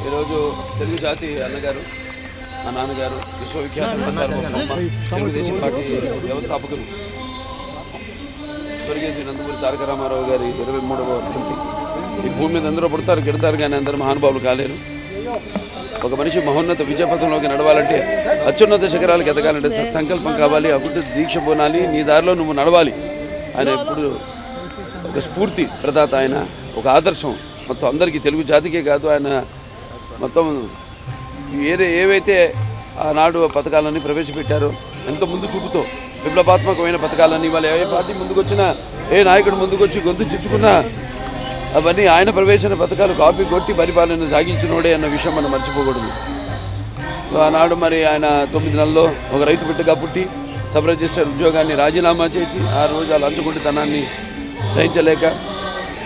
ఈరోజు తెలుగు జాతి అన్నగారు మా నాన్నగారు విశ్వవిఖ్యాత తెలుగుదేశం పార్టీ వ్యవస్థాపకులు స్వర్గీయ శ్రీ నందమూరి తారక రామారావు గారి 23వ వర్ధంతి. ఈ భూమి మీద అందరూ పుడతారు గెడతారు కానీ అందరూ మహానుభావులు కాలేరు. ఒక మనిషి మహోన్నత విజయపథంలోకి నడవాలంటే, అత్యున్నత శిఖరాలకు ఎదగాలంటే సత్సంకల్పం కావాలి, అభివృద్ధి దీక్ష పోనాలి, నీ దారిలో నువ్వు నడవాలి. ఆయన ఎప్పుడు ఒక స్ఫూర్తి ప్రదాత, ఆయన ఒక ఆదర్శం మొత్తం అందరికీ, తెలుగు జాతికే కాదు. ఆయన మొత్తం ఏవైతే ఆనాడు పథకాలన్నీ ప్రవేశపెట్టారో ఎంతో ముందు చూపుతో విప్లవాత్మకమైన పథకాలన్నీ, వాళ్ళు ఏ పార్టీ ముందుకొచ్చినా, ఏ నాయకుడు ముందుకొచ్చి గొంతు చిచ్చుకున్నా అవన్నీ ఆయన ప్రవేశించిన పథకాలు కాపీ కొట్టి పరిపాలన సాగించినోడే అన్న విషయం మనం మర్చిపోకూడదు. సో ఆనాడు మరి ఆయన 9 నెలల్లో ఒక రైతు బిడ్డగా పుట్టి సబ్ రిజిస్టర్ ఉద్యోగాన్ని రాజీనామా చేసి ఆ రోజు ఆ లంచగొండితనాన్ని సహించలేక,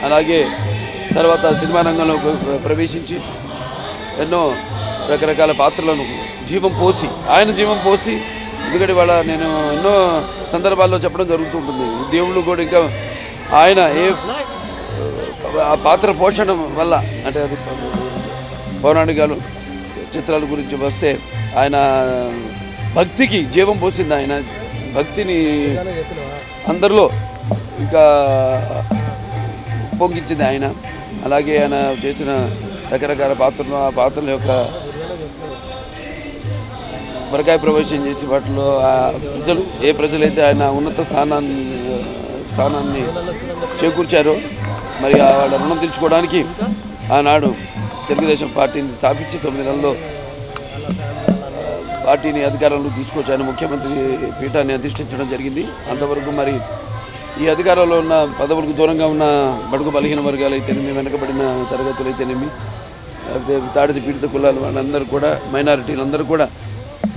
అలాగే తర్వాత సినిమా రంగంలో ప్రవేశించి ఎన్నో రకరకాల పాత్రలను ఆయన జీవం పోసి ఎందుకంటే వాళ్ళ నేను ఎన్నో సందర్భాల్లో చెప్పడం జరుగుతుంటుంది. దేవుళ్ళు కూడా ఇంకా ఆయన ఆ పాత్ర పోషణ వల్ల, అంటే అది పౌరాణికాలు చిత్రాల గురించి వస్తే ఆయన భక్తికి జీవం పోసింది. ఆయన భక్తిని అందరిలో ఇంకా పొంగించింది ఆయన. అలాగే ఆయన చేసిన రకరకాల పాత్రలు, ఆ పాత్రల యొక్క మరకాయ ప్రవేశం చేసి వాటిలో ఏ ప్రజలైతే ఆయన ఉన్నత స్థానాన్ని చేకూర్చారో మరి వాళ్ళ రుణం తీర్చుకోవడానికి ఆనాడు తెలుగుదేశం పార్టీని స్థాపించి 9 నెలల్లో పార్టీని అధికారంలో తీసుకొచ్చాను. ముఖ్యమంత్రి పీఠాన్ని అధిష్ఠించడం జరిగింది. అంతవరకు మరి ఈ అధికారంలో ఉన్న పదవులకు దూరంగా ఉన్న బడుగు బలహీన వర్గాలు అయితేనేమి, వెనకబడిన తరగతులు అయితేనేమి, తాడిత పీడిత కులాలు వాళ్ళందరూ కూడా, మైనారిటీలందరూ కూడా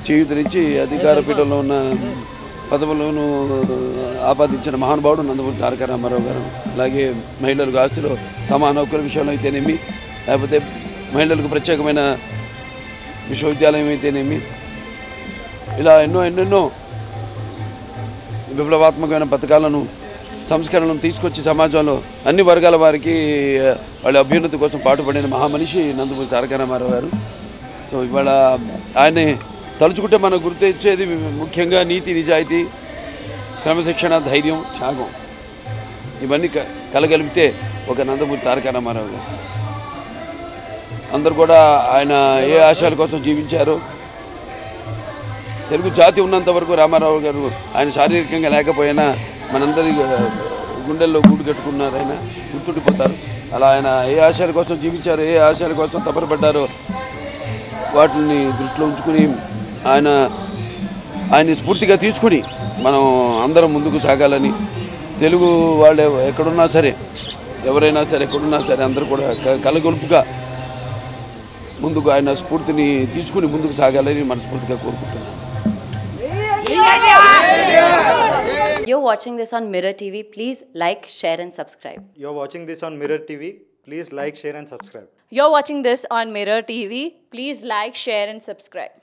చేయూతనిచ్చి అధికార పీఠంలో ఉన్న పదవులను ఆపాదించిన మహానుభావుడు నందమూరి తారక రామారావు గారు. అలాగే మహిళలకు ఆస్తిలో సమాన హక్కుల విషయంలో అయితేనేమి, లేకపోతే మహిళలకు ప్రత్యేకమైన విశ్వవిద్యాలయం అయితేనేమి, ఇలా ఎన్నెన్నో విప్లవాత్మకమైన పథకాలను, సంస్కరణలను తీసుకొచ్చి సమాజంలో అన్ని వర్గాల వారికి వాళ్ళ అభ్యున్నతి కోసం పాటుపడిన మహామనిషి నందమూరి తారక రామారావు గారు. సో ఇవాళ ఆయన్ని తలుచుకుంటే మనకు గుర్తొచ్చేది ముఖ్యంగా నీతి, నిజాయితీ, క్రమశిక్షణ, ధైర్యం, త్యాగం. ఇవన్నీ కలగలిపితే ఒక నందమూరి తారక రామారావు గారు. అందరూ కూడా ఆయన ఏ ఆశయాల కోసం జీవించారో, తెలుగు జాతి ఉన్నంత వరకు రామారావు గారు ఆయన శారీరకంగా లేకపోయినా మనందరి గుండెల్లో గూడు కట్టుకున్నారు. ఆయన గుర్తుండిపోతారు. అలా ఆయన ఏ ఆశయాల కోసం జీవించారో, ఏ ఆశయాల కోసం తపనపడ్డారో వాటిని దృష్టిలో ఉంచుకుని ఆయన్ని స్ఫూర్తిగా తీసుకుని మనం అందరం ముందుకు సాగాలని, తెలుగు వాళ్ళు ఎక్కడున్నా సరే, ఎవరైనా సరే, ఎక్కడున్నా సరే అందరూ కూడా కలగొలుపుగా ముందుకు ఆయన స్ఫూర్తిని తీసుకుని ముందుకు సాగాలని మనస్ఫూర్తిగా కోరుకుంటున్నాను. You're watching this on Mirror TV. Please like, share and subscribe. You're watching this on Mirror TV. Please like, share and subscribe. You're watching this on Mirror TV. Please like, share and subscribe.